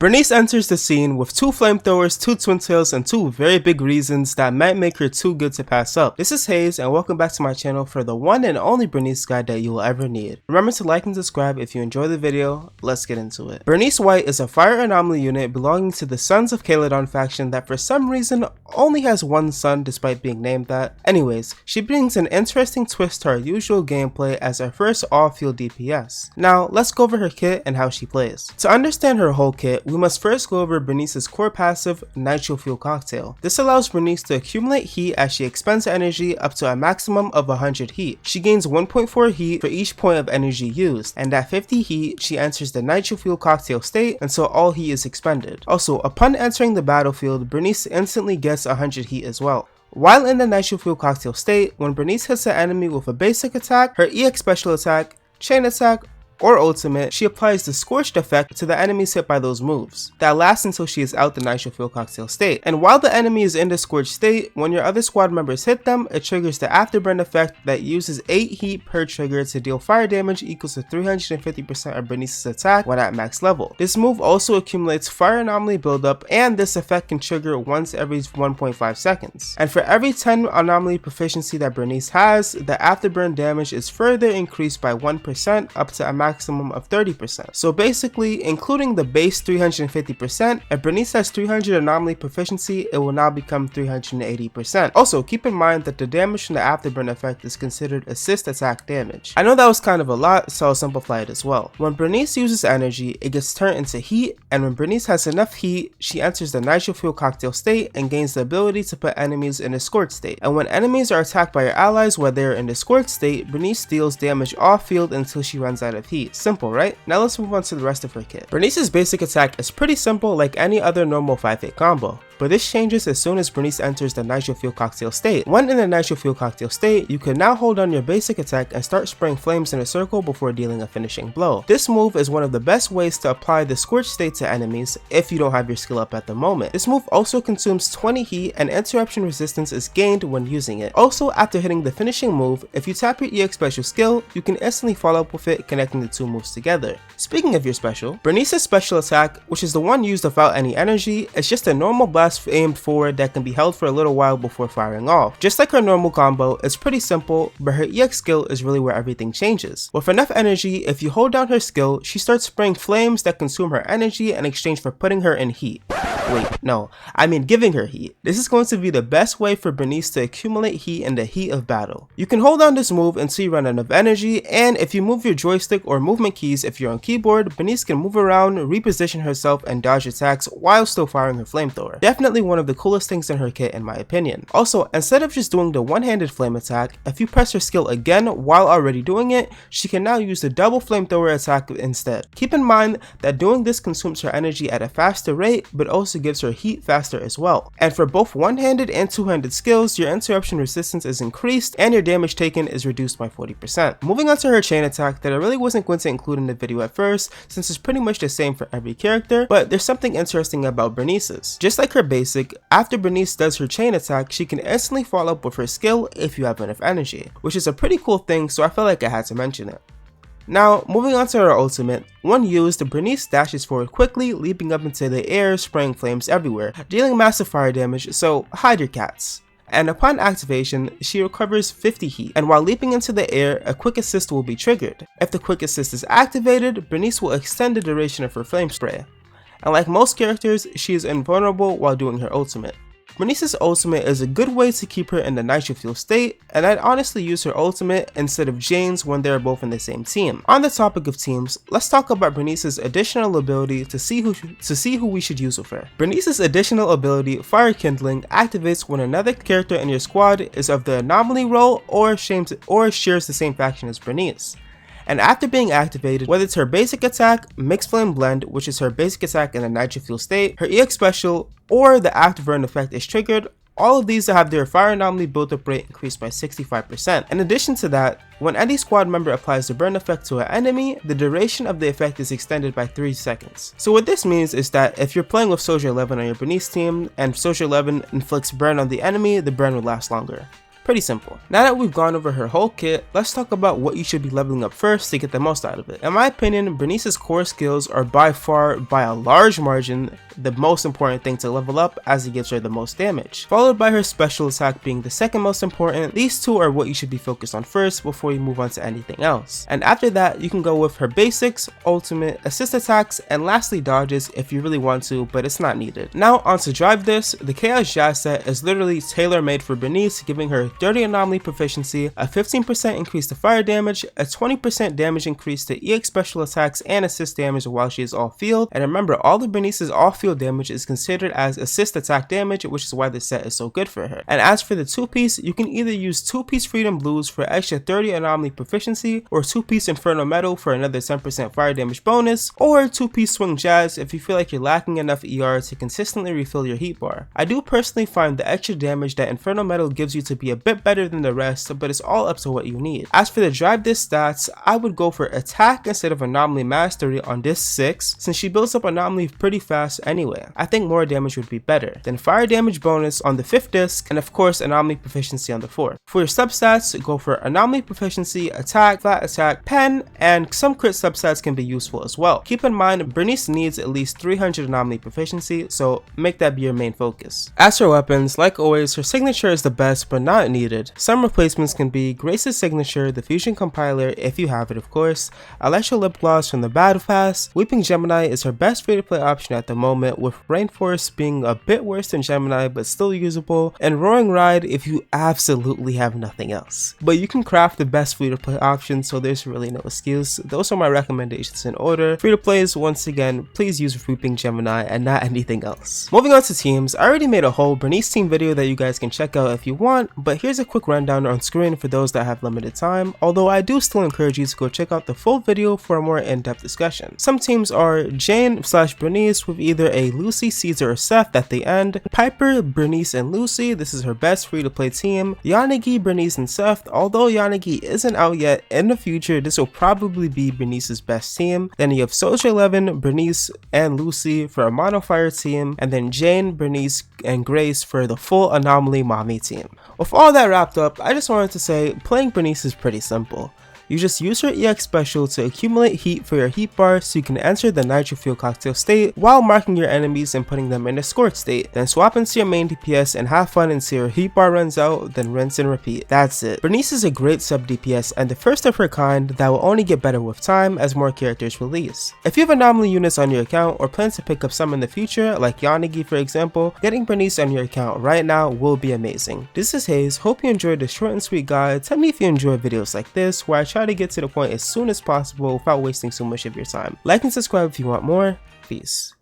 Bernice enters the scene with 2 flamethrowers, 2 twin tails, and 2 very big reasons that might make her too good to pass up. This is Hayes, and welcome back to my channel for the one and only Bernice guide that you will ever need. Remember to like and subscribe if you enjoy the video. Let's get into it. Bernice White is a fire anomaly unit belonging to the Sons of Caledon faction that for some reason only has one son despite being named that. Anyways, she brings an interesting twist to our usual gameplay as our first all-field DPS. Now, let's go over her kit and how she plays. To understand her whole kit, we must first go over Bernice's core passive, Nitro Fuel Cocktail. This allows Bernice to accumulate heat as she expends energy up to a maximum of 100 heat. She gains 1.4 heat for each point of energy used, and at 50 heat, she enters the Nitro Fuel Cocktail state until all heat is expended. Also, upon entering the battlefield, Bernice instantly gets 100 heat as well. While in the Nitro Fuel Cocktail state, when Bernice hits an enemy with a basic attack, her EX special attack, chain attack, or ultimate, she applies the Scorched effect to the enemies hit by those moves. That lasts until she is out the Nitro Fuel Cocktail state. And while the enemy is in the Scorched state, when your other squad members hit them, it triggers the Afterburn effect that uses 8 heat per trigger to deal fire damage equals to 350% of Bernice's attack when at max level. This move also accumulates fire anomaly buildup, and this effect can trigger once every 1.5 seconds. And for every 10 anomaly proficiency that Bernice has, the Afterburn damage is further increased by 1% up to a maximum of 30%. So basically, including the base 350%, if Bernice has 300 anomaly proficiency, it will now become 380%. Also, keep in mind that the damage from the Afterburn effect is considered assist attack damage. I know that was kind of a lot, so I'll simplify it as well. When Bernice uses energy, it gets turned into heat, and when Bernice has enough heat, she enters the Nitro Fuel Cocktail state and gains the ability to put enemies in a Scorched state. And when enemies are attacked by your allies while they are in the Scorched state, Bernice deals damage off field until she runs out of heat. Simple, right? Now let's move on to the rest of her kit. Bernice's basic attack is pretty simple like any other normal 5-hit combo, but this changes as soon as Bernice enters the Nitro Fuel Cocktail state. When in the Nitro Fuel Cocktail state, you can now hold on your basic attack and start spraying flames in a circle before dealing a finishing blow. This move is one of the best ways to apply the Scorched state to enemies if you don't have your skill up at the moment. This move also consumes 20 heat, and interruption resistance is gained when using it. Also, after hitting the finishing move, if you tap your EX special skill, you can instantly follow up with it, connecting the 2 moves together. Speaking of your special, Bernice's special attack, which is the one used without any energy, is just a normal blast aimed forward that can be held for a little while before firing off. Just like her normal combo, it's pretty simple, but her EX skill is really where everything changes. With enough energy, if you hold down her skill, she starts spraying flames that consume her energy in exchange for putting her in heat. Wait, no, I mean giving her heat. This is going to be the best way for Bernice to accumulate heat in the heat of battle. You can hold on this move until you run out of energy, and if you move your joystick or movement keys if you're on keyboard, Bernice can move around, reposition herself, and dodge attacks while still firing her flamethrower. Definitely one of the coolest things in her kit in my opinion. Also, instead of just doing the one-handed flame attack, if you press her skill again while already doing it, she can now use the double flamethrower attack instead. Keep in mind that doing this consumes her energy at a faster rate, but also gives her heat faster as well. And for both one-handed and two-handed skills, your interruption resistance is increased and your damage taken is reduced by 40%. Moving on to her chain attack that I really wasn't going to include in the video at first, since it's pretty much the same for every character, but there's something interesting about Bernice's. Just like her basic, after Bernice does her chain attack, she can instantly follow up with her skill if you have enough energy, which is a pretty cool thing, so I felt like I had to mention it. Now, moving on to her ultimate, when used, Bernice dashes forward quickly, leaping up into the air, spraying flames everywhere, dealing massive fire damage, so hide your cats. And upon activation, she recovers 50 heat, and while leaping into the air, a quick assist will be triggered. If the quick assist is activated, Bernice will extend the duration of her flame spray. And like most characters, she is invulnerable while doing her ultimate. Bernice's ultimate is a good way to keep her in the Nitro Fuel state, and I'd honestly use her ultimate instead of Jane's when they're both in the same team. On the topic of teams, let's talk about Bernice's additional ability to see who we should use with her. Bernice's additional ability, Fire Kindling, activates when another character in your squad is of the anomaly role or shares the same faction as Bernice. And after being activated, whether it's her basic attack, Mixed Flame Blend, which is her basic attack in the Nitro Fuel state, her EX special, or the Afterburn effect is triggered, all of these have their fire anomaly build-up rate increased by 65%. In addition to that, when any squad member applies the burn effect to an enemy, the duration of the effect is extended by 3 seconds. So what this means is that if you're playing with Soldier 11 on your Bernice team, and Soldier 11 inflicts burn on the enemy, the burn will last longer. Pretty simple. Now that we've gone over her whole kit, let's talk about what you should be leveling up first to get the most out of it. In my opinion, Bernice's core skills are by far, by a large margin, the most important thing to level up, as it gives her the most damage, followed by her special attack being the second most important. These two are what you should be focused on first before you move on to anything else. And after that, you can go with her basics, ultimate, assist attacks, and lastly dodges if you really want to, but it's not needed. Now on to drive this. The Chaos Jazz set is literally tailor-made for Bernice, giving her 30 anomaly proficiency, a 15% increase to fire damage, a 20% damage increase to EX special attacks and assist damage while she is off field. And remember, all of Bernice's off field damage is considered as assist attack damage, which is why this set is so good for her. And as for the 2-piece, you can either use 2-piece Freedom Blues for extra 30 anomaly proficiency, or 2-piece Inferno Metal for another 10% fire damage bonus, or 2-piece Swing Jazz if you feel like you're lacking enough ER to consistently refill your heat bar. I do personally find the extra damage that Inferno Metal gives you to be a bit better than the rest, but it's all up to what you need. As for the drive disc stats, I would go for attack instead of anomaly mastery on disc 6, since she builds up anomaly pretty fast anyway. I think more damage would be better. Then fire damage bonus on the 5th disc, and of course anomaly proficiency on the 4th. For your substats, go for anomaly proficiency, attack, flat attack, pen, and some crit substats can be useful as well. Keep in mind, Bernice needs at least 300 anomaly proficiency, so make that be your main focus. As for weapons, like always, her signature is the best but not needed. Some replacements can be Grace's signature, the Fusion Compiler if you have it of course, Electro Lip Gloss from the Battle Pass. Weeping Gemini is her best free to play option at the moment, with Rainforest being a bit worse than Gemini but still usable, and Roaring Ride if you absolutely have nothing else. But you can craft the best free to play option, so there's really no excuse. Those are my recommendations in order. Free to plays, once again, please use Weeping Gemini and not anything else. Moving on to teams, I already made a whole Bernice team video that you guys can check out if you want, but here's a quick rundown on screen for those that have limited time, although I do still encourage you to go check out the full video for a more in-depth discussion. Some teams are Jane/Bernice with either a Lucy, Caesar, or Seth at the end, Piper, Bernice, and Lucy, this is her best free to play team, Yanagi, Bernice, and Seth, although Yanagi isn't out yet, in the future this will probably be Bernice's best team. Then you have Soldier 11, Bernice, and Lucy for a mono fire team, and then Jane, Bernice, and Grace for the full anomaly mommy team. With all that wrapped up, I just wanted to say playing Bernice is pretty simple. You just use her EX special to accumulate heat for your heat bar so you can enter the Nitro Fuel Cocktail state while marking your enemies and putting them in a scorch state. Then swap into your main DPS and have fun until your heat bar runs out, then rinse and repeat. That's it. Bernice is a great sub DPS and the first of her kind that will only get better with time as more characters release. If you have anomaly units on your account or plan to pick up some in the future, like Yanagi for example, getting Bernice on your account right now will be amazing. This is Hayes, hope you enjoyed this short and sweet guide. Tell me if you enjoy videos like this where I try to get to the point as soon as possible without wasting so much of your time. Like and subscribe if you want more. Peace.